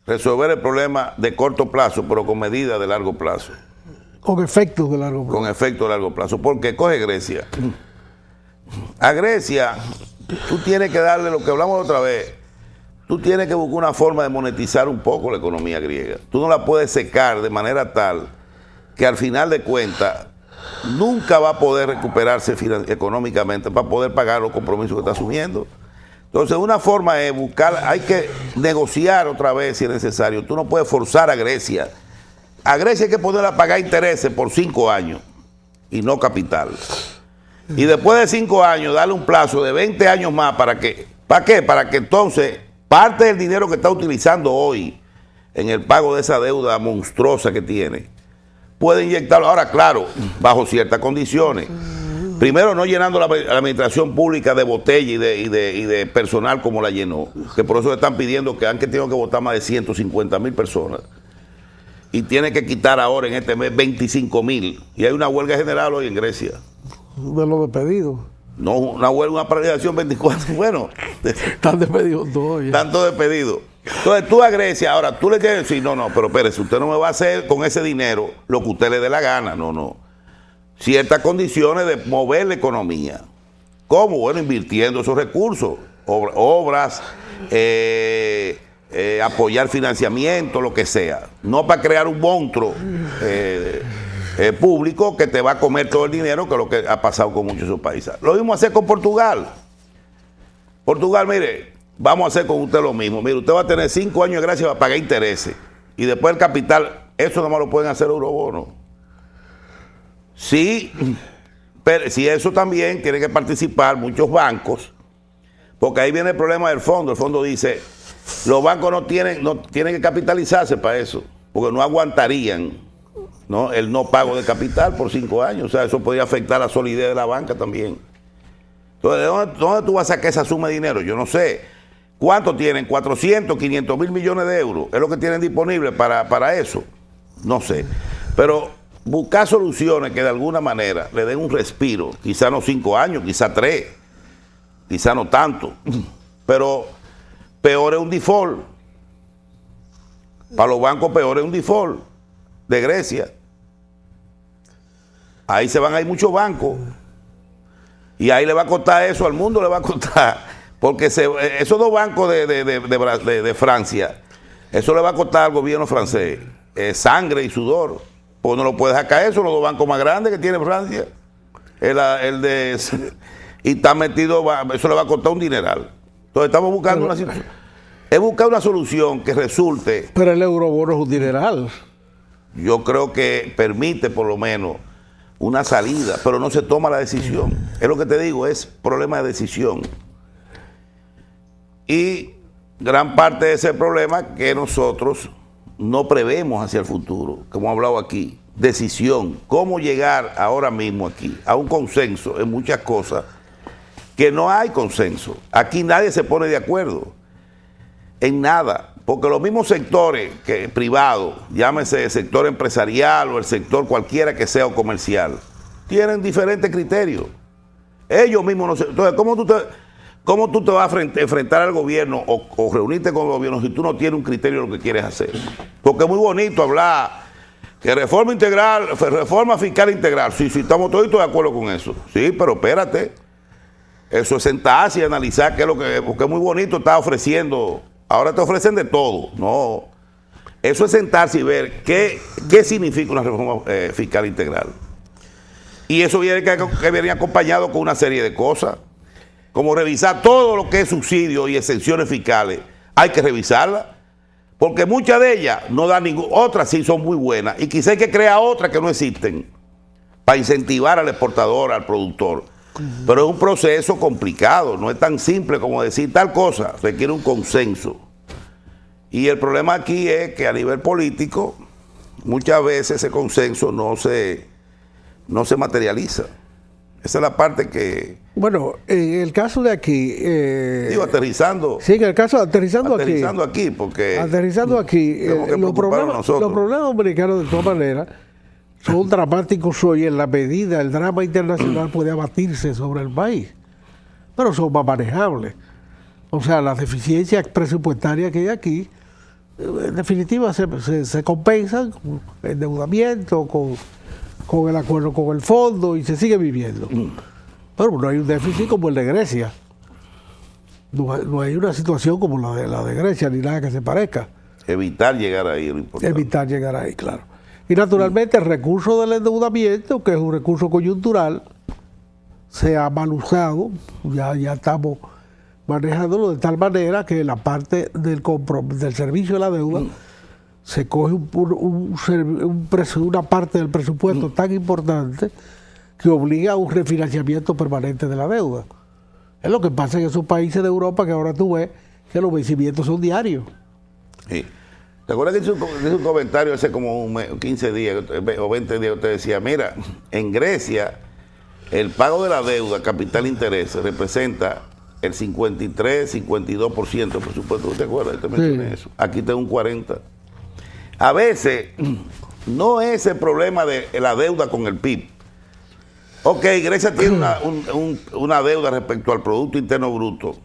resolver el problema de corto plazo, pero con medidas de largo plazo. Con efectos de largo plazo. Con efectos de largo plazo. Porque coge Grecia. A Grecia, tú tienes que darle lo que hablamos otra vez. Tú tienes que buscar una forma de monetizar un poco la economía griega. Tú no la puedes secar de manera tal que al final de cuentas nunca va a poder recuperarse económicamente para poder pagar los compromisos que está asumiendo. Entonces, una forma es buscar, hay que negociar otra vez si es necesario. Tú no puedes forzar a Grecia. A Grecia hay que ponerla a pagar intereses por 5 años y no capital. Y después de 5 años, darle un plazo de 20 años más para que, ¿para qué? Para que entonces parte del dinero que está utilizando hoy en el pago de esa deuda monstruosa que tiene, puede inyectarlo. Ahora, claro, bajo ciertas condiciones. Primero, no llenando la administración pública de botella y de personal como la llenó, que por eso le están pidiendo que han tenido que votar más de 150,000 personas. Y tiene que quitar ahora en este mes 25,000. Y hay una huelga general hoy en Grecia. De los despedidos. No, una huelga, una paralización 24. Bueno, Están despedidos todos. tanto despedido. Entonces tú a Grecia, ahora tú le tienes que decir, no, pero espérese, usted no me va a hacer con ese dinero lo que usted le dé la gana. No. Ciertas condiciones de mover la economía. ¿Cómo? Bueno, invirtiendo esos recursos, obras, apoyar financiamiento, lo que sea. No para crear un monstruo público que te va a comer todo el dinero, que es lo que ha pasado con muchos de esos países. Lo mismo hacer con Portugal. Portugal, mire, vamos a hacer con usted lo mismo. Mire, usted va a tener 5 años de gracia para pagar intereses. Y después el capital, eso no más lo pueden hacer eurobonos. Sí, pero si eso también tienen que participar muchos bancos, porque ahí viene el problema del fondo. El fondo dice, los bancos no tienen que capitalizarse para eso, porque no aguantarían, ¿no?, el no pago de capital por 5 años. O sea, eso podría afectar la solidez de la banca también. Entonces, ¿de dónde tú vas a sacar esa suma de dinero? Yo no sé. ¿Cuánto tienen? 400, 500 mil millones de euros. ¿Es lo que tienen disponible para eso? No sé. Pero buscar soluciones que de alguna manera le den un respiro, quizá no 5 años, quizá 3, quizá no tanto, pero peor es un default. Para los bancos peor es un default de Grecia. Ahí se van a ir muchos bancos y ahí le va a costar eso, al mundo le va a costar, porque esos 2 bancos de Francia, eso le va a costar al gobierno francés sangre y sudor. Pues no lo puede dejar caer, son los 2 bancos más grandes que tiene Francia. Y está metido, eso le va a costar un dineral. Entonces estamos buscando una situación. Es buscar una solución que resulte. Pero el eurobono es un dineral. Yo creo que permite por lo menos una salida, pero no se toma la decisión. Es lo que te digo, es problema de decisión. Y gran parte de ese problema que nosotros no prevemos hacia el futuro, como he hablado aquí. Decisión, cómo llegar ahora mismo aquí a un consenso en muchas cosas que no hay consenso. Aquí nadie se pone de acuerdo en nada, porque los mismos sectores privados, llámese el sector empresarial o el sector cualquiera que sea o comercial, tienen diferentes criterios. Ellos mismos no se... Entonces, ¿cómo tú te vas a enfrentar al gobierno o reunirte con el gobierno si tú no tienes un criterio de lo que quieres hacer? Porque es muy bonito hablar que reforma integral, reforma fiscal integral. Sí, estamos todos de acuerdo con eso. Sí, pero espérate. Eso es sentarse y analizar qué es lo que... Porque es muy bonito estar ofreciendo... Ahora te ofrecen de todo. No. Eso es sentarse y ver qué significa una reforma fiscal integral. Y eso viene acompañado con una serie de cosas, como revisar todo lo que es subsidio y exenciones fiscales. Hay que revisarlas, porque muchas de ellas no dan ninguna, otras sí son muy buenas, y quizá hay que crear otras que no existen para incentivar al exportador, al productor. Pero es un proceso complicado, no es tan simple como decir tal cosa, requiere un consenso. Y el problema aquí es que a nivel político, muchas veces ese consenso no se materializa. Esa es la parte que... Bueno, en el caso de aquí... digo, aterrizando. Sí, en el caso aterrizando aquí, porque... Aterrizando aquí, los problemas dominicanos de todas maneras son dramáticos hoy en la medida, el drama internacional puede abatirse sobre el país, pero son más manejables. O sea, las deficiencias presupuestarias que hay aquí en definitiva se compensan con endeudamiento, con el acuerdo con el fondo, y se sigue viviendo. Pero no hay un déficit como el de Grecia. No hay una situación como la de Grecia, ni nada que se parezca. Evitar llegar ahí, lo importante. Evitar llegar ahí, claro. Y naturalmente el recurso del endeudamiento, que es un recurso coyuntural, se ha mal usado. Ya estamos manejándolo de tal manera que la parte del servicio de la deuda se coge una parte del presupuesto tan importante que obliga a un refinanciamiento permanente de la deuda. Es lo que pasa en esos países de Europa que ahora tú ves que los vencimientos son diarios. Sí. ¿Te acuerdas que hizo un comentario hace como 15 días o 20 días? Usted decía, mira, en Grecia el pago de la deuda, capital interés, representa el 53-52% del presupuesto. ¿Te acuerdas? Te mencioné eso. Aquí tengo un 40%. A veces no es el problema de la deuda con el PIB. Ok, Grecia tiene una deuda respecto al Producto Interno Bruto.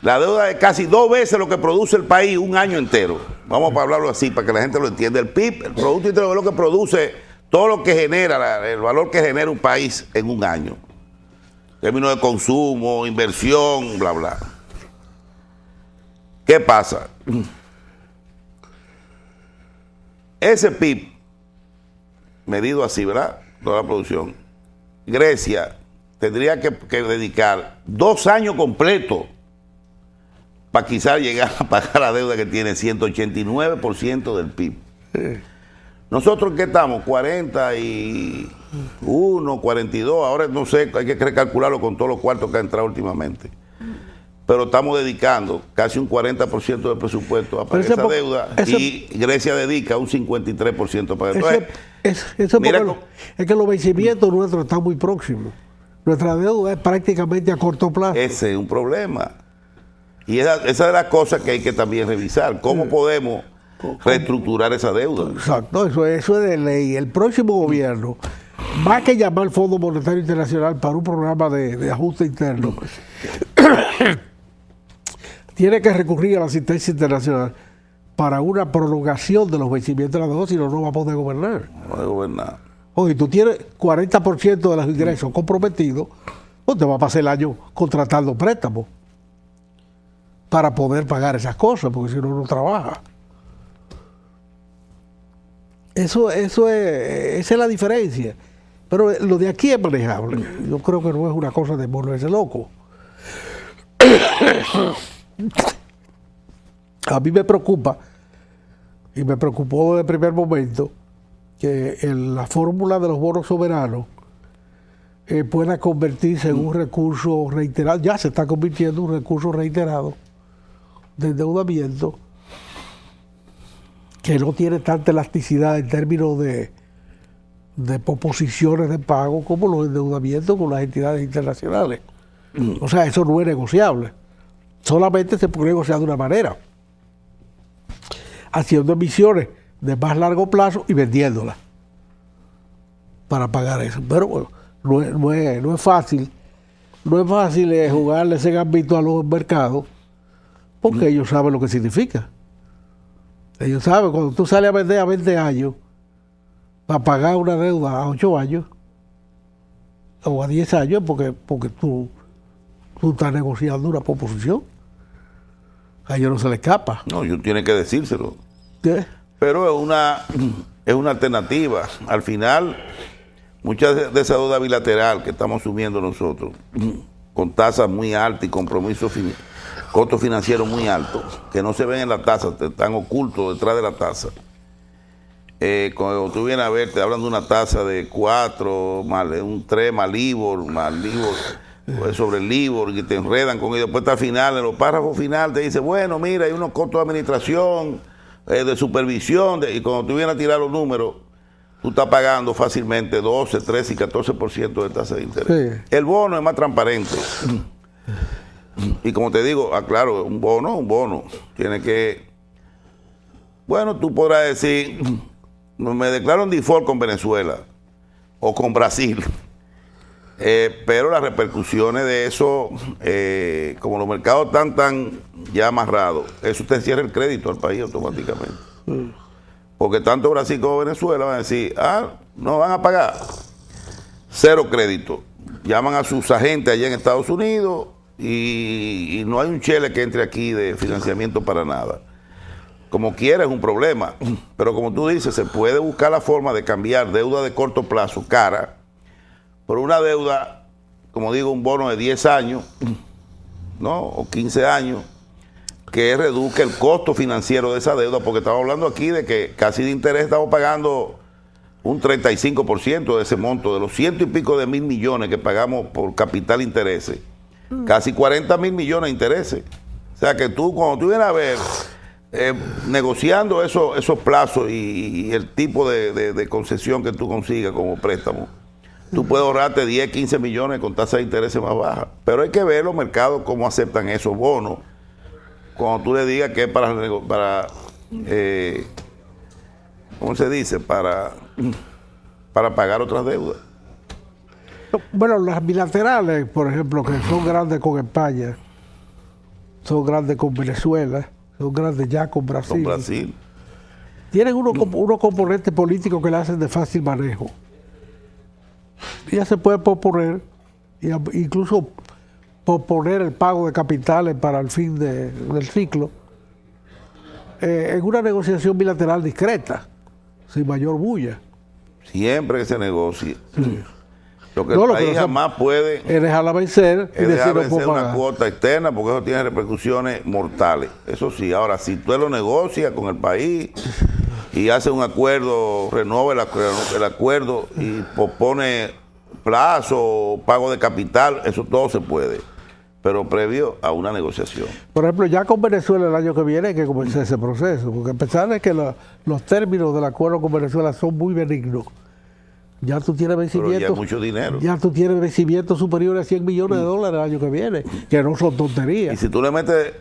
La deuda es casi 2 veces lo que produce el país un año entero. Vamos a hablarlo así para que la gente lo entienda. El PIB, el Producto Interno, es lo que produce todo lo que genera, el valor que genera un país en un año. En términos de consumo, inversión, bla, bla. ¿Qué pasa? Ese PIB, medido así, ¿verdad? Toda la producción. Grecia tendría que dedicar 2 años completos para quizás llegar a pagar la deuda que tiene 189% del PIB. Nosotros, ¿qué estamos? 41, 42, ahora no sé, hay que recalcularlo con todos los cuartos que han entrado últimamente. Pero estamos dedicando casi un 40% del presupuesto a pagar esa deuda y Grecia dedica un 53% para pagar. Es que los vencimientos nuestros están muy próximos. Nuestra deuda es prácticamente a corto plazo. Ese es un problema. Y esa es la cosa que hay que también revisar. ¿Cómo podemos reestructurar esa deuda? Exacto, eso es de ley. El próximo gobierno, más que llamar al Fondo Monetario Internacional para un programa de ajuste interno, tiene que recurrir a la asistencia internacional para una prolongación de los vencimientos de la deuda, si no, no va a poder gobernar. No va a gobernar. Oye, tú tienes 40% de los ingresos comprometidos, pues te va a pasar el año contratando préstamos para poder pagar esas cosas, porque si no, no trabaja. Esa es la diferencia. Pero lo de aquí es manejable. Yo creo que no es una cosa de volverse loco. A mí me preocupa, y me preocupó desde el primer momento, que la fórmula de los bonos soberanos pueda convertirse en un recurso reiterado. Ya se está convirtiendo en un recurso reiterado de endeudamiento que no tiene tanta elasticidad en términos de proposiciones de pago como los endeudamientos con las entidades internacionales. O sea, eso no es negociable. Solamente se puede negociar de una manera, haciendo emisiones de más largo plazo y vendiéndolas para pagar eso. Pero bueno, no es fácil. No es fácil jugarle ese ámbito a los mercados, porque ellos saben lo que significa. Ellos saben, cuando tú sales a vender a 20 años para pagar una deuda a 8 años o a 10 años, porque tú estás negociando una proposición. A ellos no se les escapa. No, ellos tienen que decírselo. ¿Qué? Pero es una alternativa. Al final, mucha de esa deuda bilateral que estamos asumiendo nosotros, con tasas muy altas y compromisos costos financieros muy altos, que no se ven en la tasa, están ocultos detrás de la tasa. Cuando tú vienes a ver, te hablan de una tasa de 4, un 3, más LIBOR, sobre el LIBOR, y te enredan con ello. Después al final, en los párrafos finales, te dice, bueno, mira, hay unos costos de administración, de supervisión, y cuando tú vienes a tirar los números, tú estás pagando fácilmente 12, 13 y 14% de tasa de interés. Sí. El bono es más transparente. Y como te digo, claro, un bono. Tiene que... Bueno, tú podrás decir, me declaro en default con Venezuela o con Brasil. Pero las repercusiones de eso, como los mercados están tan ya amarrados, eso te cierra el crédito al país automáticamente. Porque tanto Brasil como Venezuela van a decir, no van a pagar, cero crédito. Llaman a sus agentes allá en Estados Unidos y no hay un chele que entre aquí de financiamiento para nada. Como quiera es un problema, pero como tú dices, se puede buscar la forma de cambiar deuda de corto plazo cara por una deuda, como digo, un bono de 10 años, ¿no? O 15 años, que reduzca el costo financiero de esa deuda, porque estamos hablando aquí de que casi de interés estamos pagando un 35% de ese monto, de los 100 y pico de mil millones que pagamos por capital intereses, casi 40 mil millones de intereses. O sea que tú, cuando tú vienes a ver, negociando esos plazos y el tipo de concesión que tú consigas como préstamo, tú puedes ahorrarte 10, 15 millones con tasa de interés más baja. Pero hay que ver los mercados cómo aceptan esos bonos. Cuando tú le digas que es para ¿cómo se dice? Para pagar otras deudas. Bueno, las bilaterales, por ejemplo, que son grandes con España, son grandes con Venezuela, son grandes ya con Brasil. Con Brasil. Tienen unos componentes políticos que le hacen de fácil manejo. Ya se puede posponer, incluso posponer el pago de capitales para el fin del ciclo, en una negociación bilateral discreta, sin mayor bulla. Siempre que se negocie. Sí. Lo que el país jamás puede es dejarla vencer y dejar vencer una cuota externa, porque eso tiene repercusiones mortales. Eso sí, ahora si tú lo negocias con el país y hace un acuerdo, renueva el acuerdo y pospone plazo, pago de capital, eso todo se puede, pero previo a una negociación. Por ejemplo, ya con Venezuela el año que viene hay que comenzar ese proceso, porque a pesar de que los términos del acuerdo con Venezuela son muy benignos, ya tú tienes vencimientos. Pero ya mucho dinero. Ya tú tienes vencimientos superiores a 100 millones de dólares el año que viene, que no son tonterías. Y si tú le metes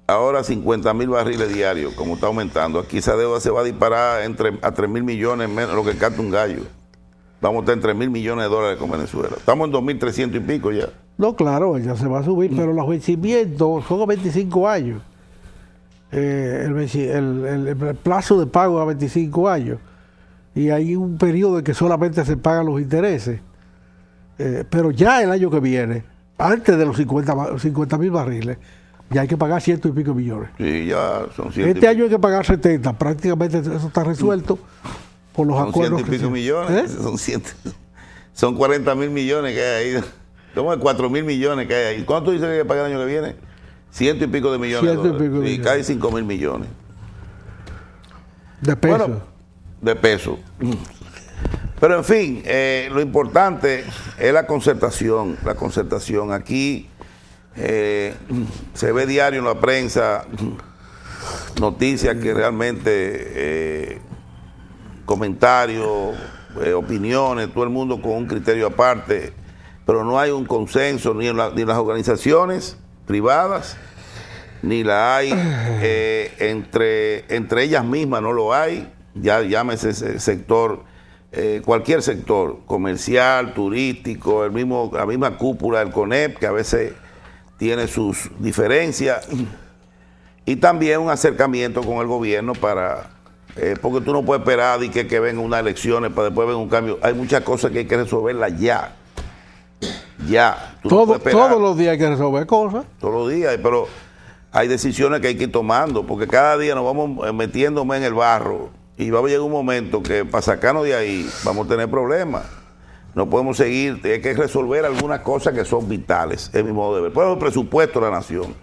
ahora 50,000 barriles diarios, como está aumentando, aquí esa deuda se va a disparar a 3,000 millones menos lo que canta un gallo. Vamos a estar en 3,000 millones de dólares con Venezuela. Estamos en 2,300 y pico ya. No, claro, ya se va a subir, pero los vencimientos son a 25 años. El plazo de pago es a 25 años. Y hay un periodo en que solamente se pagan los intereses. Pero ya el año que viene, antes de los 50,000 barriles, ya hay que pagar 100 y pico millones. Sí, ya son 100. Este año hay que pagar 70, prácticamente eso está resuelto por los acuerdos. 100 y pico millones, son 40,000 millones que hay ahí. Como 4,000 millones que hay ahí. ¿Cuánto dice que hay que pagar el año que viene? 100 y pico de millones. 100 y pico y casi 5,000 millones. De peso. Bueno, de peso. Pero en fin, lo importante es la concertación. La concertación. Aquí se ve diario en la prensa noticias que realmente comentarios, opiniones, todo el mundo con un criterio aparte, pero no hay un consenso ni en las organizaciones privadas, ni la hay entre ellas mismas, no lo hay. Ya llámese sector, cualquier sector, comercial, turístico, la misma cúpula del CONEP, que a veces tiene sus diferencias, y también un acercamiento con el gobierno porque tú no puedes esperar y que vengan unas elecciones para después venga un cambio. Hay muchas cosas que hay que resolverlas ya. Ya. Todos los días hay que resolver cosas. Todos los días, pero hay decisiones que hay que ir tomando, porque cada día nos vamos metiéndome en el barro. Y va a llegar un momento que para sacarnos de ahí vamos a tener problemas. No podemos seguir, hay que resolver algunas cosas que son vitales, es mi modo de ver. Por ejemplo, el presupuesto de la nación.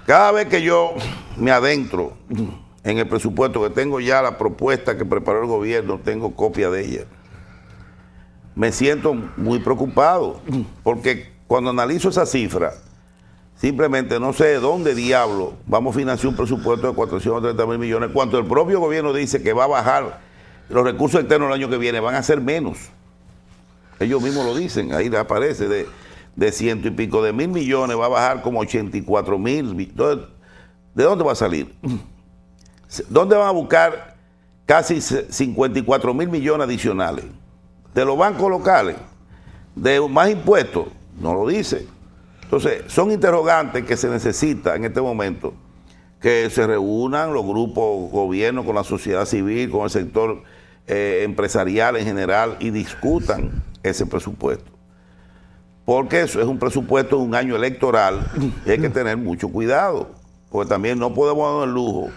Cada vez que yo me adentro en el presupuesto, que tengo ya la propuesta que preparó el gobierno, tengo copia de ella, me siento muy preocupado, porque cuando analizo esa cifra, simplemente no sé de dónde diablo vamos a financiar un presupuesto de 430,000 millones, cuando el propio gobierno dice que va a bajar los recursos externos el año que viene, van a ser menos. Ellos mismos lo dicen, ahí aparece, de 100 y pico de mil millones va a bajar como 84,000. Entonces, ¿de dónde va a salir? ¿Dónde van a buscar casi 54,000 millones adicionales? de los bancos locales, de más impuestos, no lo dice. Entonces, son interrogantes que se necesita en este momento, que se reúnan los grupos, gobiernos, con la sociedad civil, con el sector empresarial en general y discutan ese presupuesto. Porque eso es un presupuesto de un año electoral y hay que tener mucho cuidado, porque también no podemos dar el lujo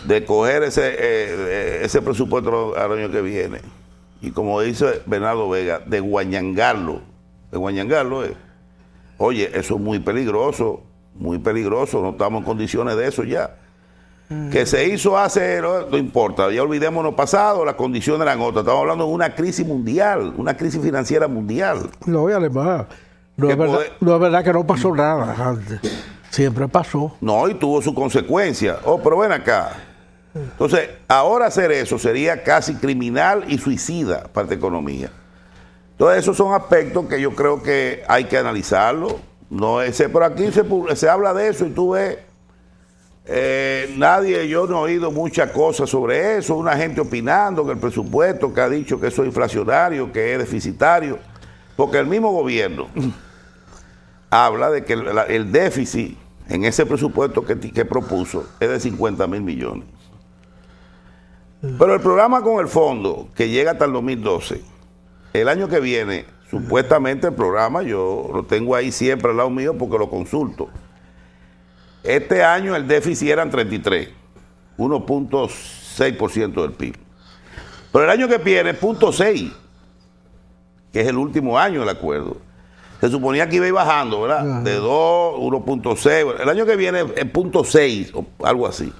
de coger ese presupuesto al año que viene y, como dice Bernardo Vega, de guañangarlo. Oye, eso es muy peligroso, no estamos en condiciones de eso ya. Que se hizo hace, no importa, ya olvidémonos pasado, las condiciones eran otras. Estamos hablando de una crisis mundial, una crisis financiera mundial. No, y además, no es verdad que no pasó nada antes. Siempre pasó. No, y tuvo su consecuencia. Pero ven acá. Entonces, ahora hacer eso sería casi criminal y suicida para la economía. Entonces, esos son aspectos que yo creo que hay que analizarlo. Pero aquí se habla de eso y tú ves, yo no he oído muchas cosas sobre eso, una gente opinando que el presupuesto, que ha dicho que eso es inflacionario, que es deficitario, porque el mismo gobierno habla de que el déficit en ese presupuesto que propuso es de 50,000 millones. Pero el programa con el fondo, que llega hasta el 2012, el año que viene, supuestamente el programa, yo lo tengo ahí siempre al lado mío porque lo consulto. Este año el déficit eran 33, 1.6% del PIB. Pero el año que viene, 0.6, que es el último año del acuerdo. Se suponía que iba a ir bajando, ¿verdad? De 2, 1.6. El año que viene es 0.6 o algo así.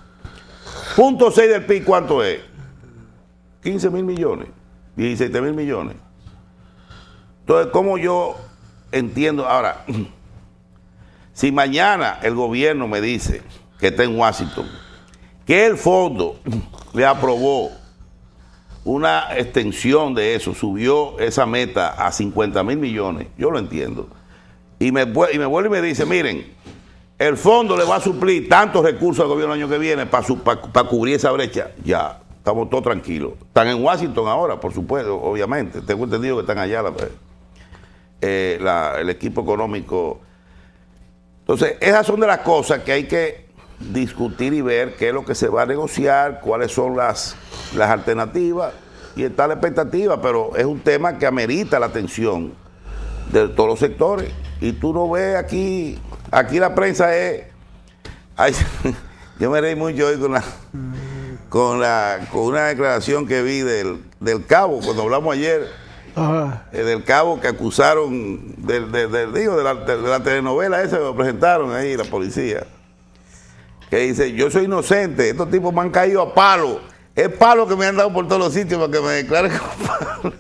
0.6 del PIB, ¿cuánto es? 15,000 millones, 17,000 millones. Entonces, ¿cómo yo entiendo? Ahora, si mañana el gobierno me dice que está en Washington, que el fondo le aprobó una extensión de eso, subió esa meta a 50,000 millones, yo lo entiendo. Y me vuelve y me dice, miren, el fondo le va a suplir tantos recursos al gobierno el año que viene para cubrir esa brecha. Ya, estamos todos tranquilos. Están en Washington ahora, por supuesto, obviamente. Tengo entendido que están allá el equipo económico. Entonces, esas son de las cosas que hay que discutir y ver qué es lo que se va a negociar, cuáles son las alternativas, y está la expectativa, pero es un tema que amerita la atención de todos los sectores. Y tú no ves aquí la prensa es... yo me reí mucho hoy con una declaración que vi del Cabo, cuando hablamos ayer, del Cabo, que acusaron de la telenovela esa que lo presentaron ahí, la policía, que dice, yo soy inocente, estos tipos me han caído a palo, es palo que me han dado por todos los sitios para que me declaren culpable.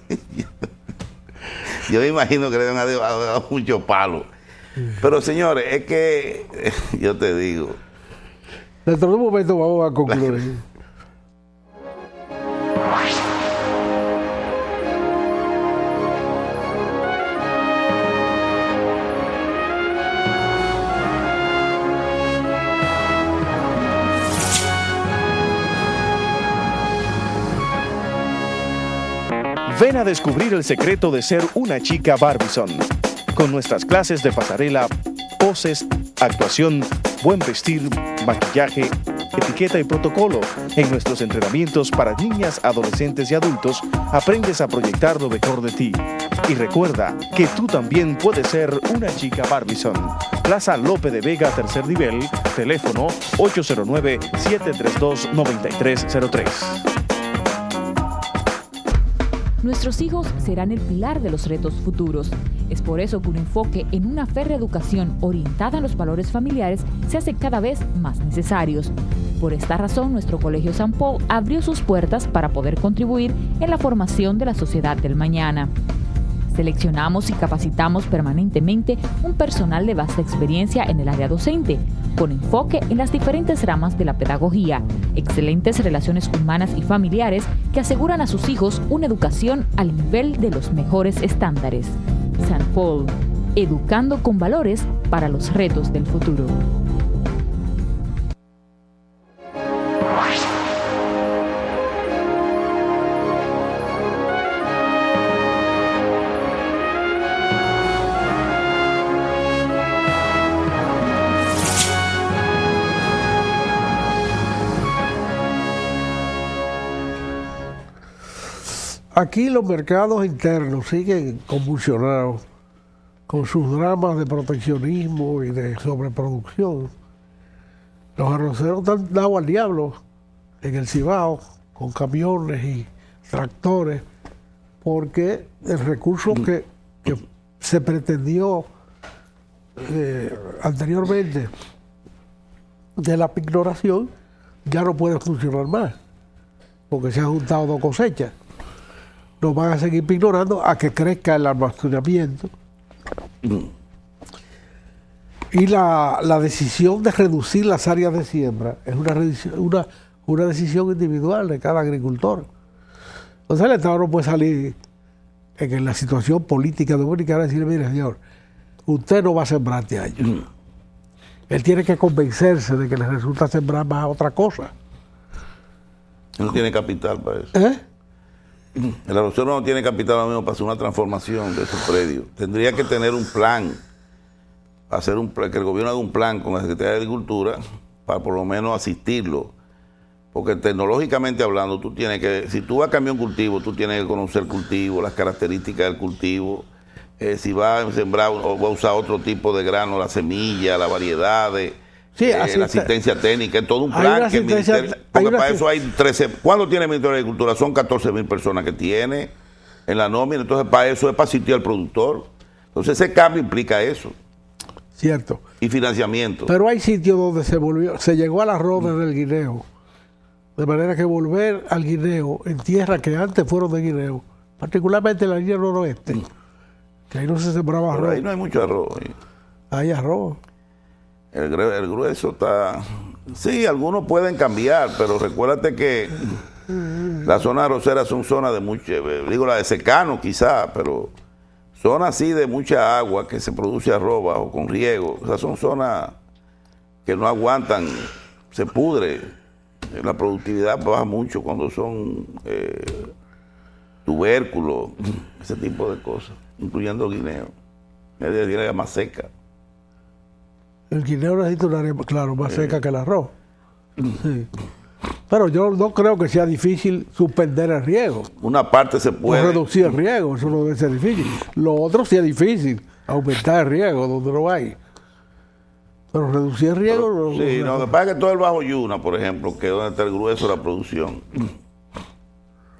Yo me imagino que le han dado mucho palo. Pero señores, es que yo te digo, dentro de un momento vamos a concluir. Ven a descubrir el secreto de ser una chica Barbizon. Con nuestras clases de pasarela, poses, actuación, buen vestir, maquillaje, etiqueta y protocolo. En nuestros entrenamientos para niñas, adolescentes y adultos, aprendes a proyectar lo mejor de ti. Y recuerda que tú también puedes ser una chica Barbizon. Plaza Lope de Vega, tercer nivel, teléfono 809-732-9303. Nuestros hijos serán el pilar de los retos futuros. Es por eso que un enfoque en una férrea educación orientada a los valores familiares se hace cada vez más necesarios. Por esta razón, nuestro Colegio San Paul abrió sus puertas para poder contribuir en la formación de la sociedad del mañana. Seleccionamos y capacitamos permanentemente un personal de vasta experiencia en el área docente, con enfoque en las diferentes ramas de la pedagogía, excelentes relaciones humanas y familiares que aseguran a sus hijos una educación al nivel de los mejores estándares. San Paul, educando con valores para los retos del futuro. aquí los mercados internos siguen convulsionados con sus dramas de proteccionismo y de sobreproducción. Los arroceros están dados al diablo en el Cibao con camiones y tractores porque el recurso que se pretendió anteriormente de la pignoración ya no puede funcionar más porque se han juntado dos cosechas. Nos van a seguir pignorando a que crezca el almacenamiento. Y la decisión de reducir las áreas de siembra es una decisión individual de cada agricultor. Entonces el Estado no puede salir en la situación política dominicana y decirle, mire señor, usted no va a sembrar este año. Él tiene que convencerse de que le resulta sembrar más otra cosa. No tiene capital para eso. El arrocero no tiene capital ahora mismo para hacer una transformación de esos predios. Tendría que tener un plan, que el gobierno haga un plan con la Secretaría de Agricultura para por lo menos asistirlo. Porque tecnológicamente hablando, tú tienes que, si tú vas a cambiar un cultivo, tú tienes que conocer el cultivo, las características del cultivo, si vas a sembrar o va a usar otro tipo de grano, la semilla, la variedad de... la asistencia técnica, es todo un plan que el ministerio, porque para eso hay 13, ¿cuándo tiene el Ministerio de Agricultura? Son 14,000 personas que tiene en la nómina, entonces para eso es para asistir al productor. Entonces ese cambio implica eso. Cierto. Y financiamiento. Pero hay sitios donde se llegó al arroz desde el guineo, de manera que volver al guineo en tierras que antes fueron de guineo, particularmente en la línea noroeste, que ahí no se sembraba arroz. Pero ahí no hay mucho arroz. Hay arroz. El grueso está... Sí, algunos pueden cambiar, pero recuérdate que las zonas arroceras son zonas de mucho... Digo, la de secano quizá, pero zonas así de mucha agua que se produce arroz bajo con riego. O sea, son zonas que no aguantan, se pudre. La productividad baja mucho cuando son tubérculos, ese tipo de cosas, incluyendo guineo. Es decir, área más seca. El guineo necesita un área, claro, más seca que el arroz. Sí. Pero yo no creo que sea difícil suspender el riego. Una parte se puede. O reducir el riego, eso no debe ser difícil. Lo otro sí es difícil, aumentar el riego donde no hay. Pero reducir el riego... Pero, sí, no, lo que pasa es que todo el Bajo Yuna, por ejemplo, que es donde está el grueso de la producción,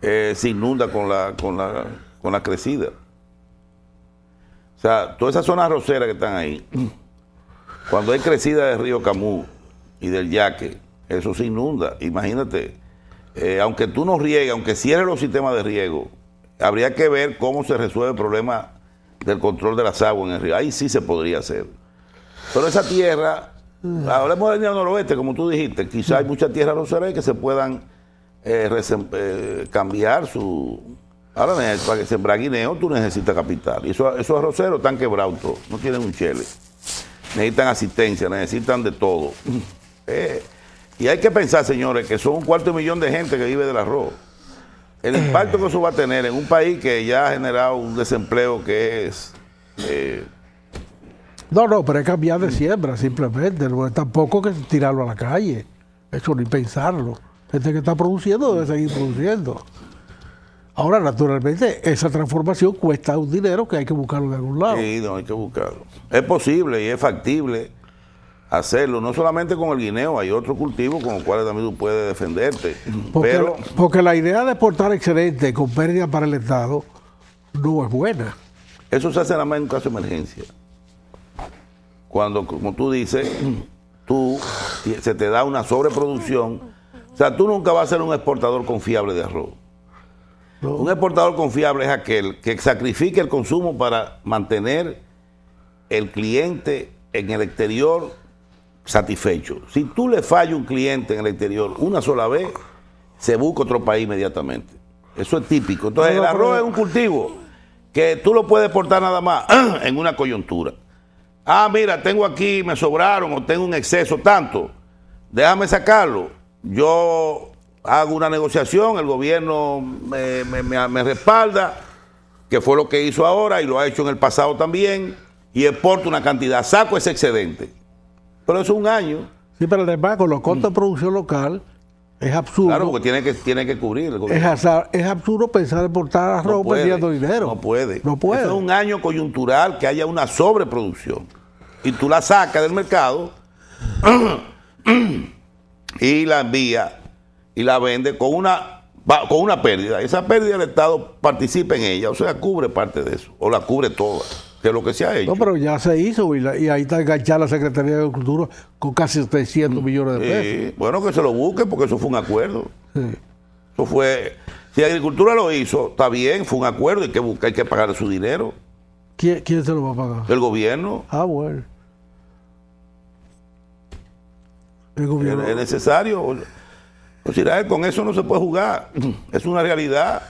se inunda con la crecida. O sea, todas esas zonas arroceras que están ahí, cuando hay crecida del río Camus y del Yaque, eso se inunda. Imagínate, aunque tú no riegues, aunque cierres los sistemas de riego, habría que ver cómo se resuelve el problema del control de las aguas en el río. Ahí sí se podría hacer. Pero esa tierra, hablemos de la línea noroeste, como tú dijiste, quizá hay muchas tierras arroceras que se puedan cambiar su... Ahora, para que sembrar guineo, tú necesitas capital. Y esos arroceros están quebrados todos, no tienen un chele. Necesitan asistencia, necesitan de todo. Y hay que pensar, señores, que son 250,000 de gente que vive del arroz. El impacto que eso va a tener en un país que ya ha generado un desempleo que es... No, pero es cambiar de siembra, simplemente. No es tampoco que tirarlo a la calle. Eso ni pensarlo. Gente que está produciendo debe seguir produciendo. Ahora, naturalmente, esa transformación cuesta un dinero que hay que buscarlo de algún lado. Sí, no, hay que buscarlo. Es posible y es factible hacerlo, no solamente con el guineo, hay otros cultivos con los cuales también tú puedes defenderte. Porque la idea de exportar excedente con pérdida para el Estado no es buena. Eso se hace nada más en un caso de emergencia. Cuando, como tú dices, se te da una sobreproducción. O sea, tú nunca vas a ser un exportador confiable de arroz. No. Un exportador confiable es aquel que sacrifique el consumo para mantener el cliente en el exterior satisfecho. Si tú le fallas a un cliente en el exterior una sola vez, se busca otro país inmediatamente. Eso es típico. Entonces, el arroz es un cultivo que tú lo puedes exportar nada más en una coyuntura. Mira, tengo aquí, me sobraron o tengo un exceso tanto, déjame sacarlo. Yo hago una negociación, el gobierno me respalda, que fue lo que hizo ahora y lo ha hecho en el pasado también, y exporto una cantidad, saco ese excedente. Pero eso es un año. Sí, pero además con los costos de producción local, Es absurdo. Claro, porque tiene que cubrir el gobierno. Es absurdo pensar en portar arroz perdiendo dinero. No puede. No puede. Eso es un año coyuntural que haya una sobreproducción. Y tú la sacas del mercado y la envías y la vendes con una pérdida. Esa pérdida el Estado participa en ella, o sea, cubre parte de eso, o la cubre toda, que es lo que se ha hecho. No, pero ya se hizo y ahí está enganchada la Secretaría de Agricultura con casi 300 millones de pesos. Sí, bueno, que se lo busque porque eso fue un acuerdo. Sí. Eso fue, si Agricultura lo hizo, está bien, fue un acuerdo, hay que pagar su dinero. ¿Quién se lo va a pagar? El gobierno. Ah, bueno. El gobierno. Es necesario. Pues, Israel, con eso no se puede jugar. Es una realidad.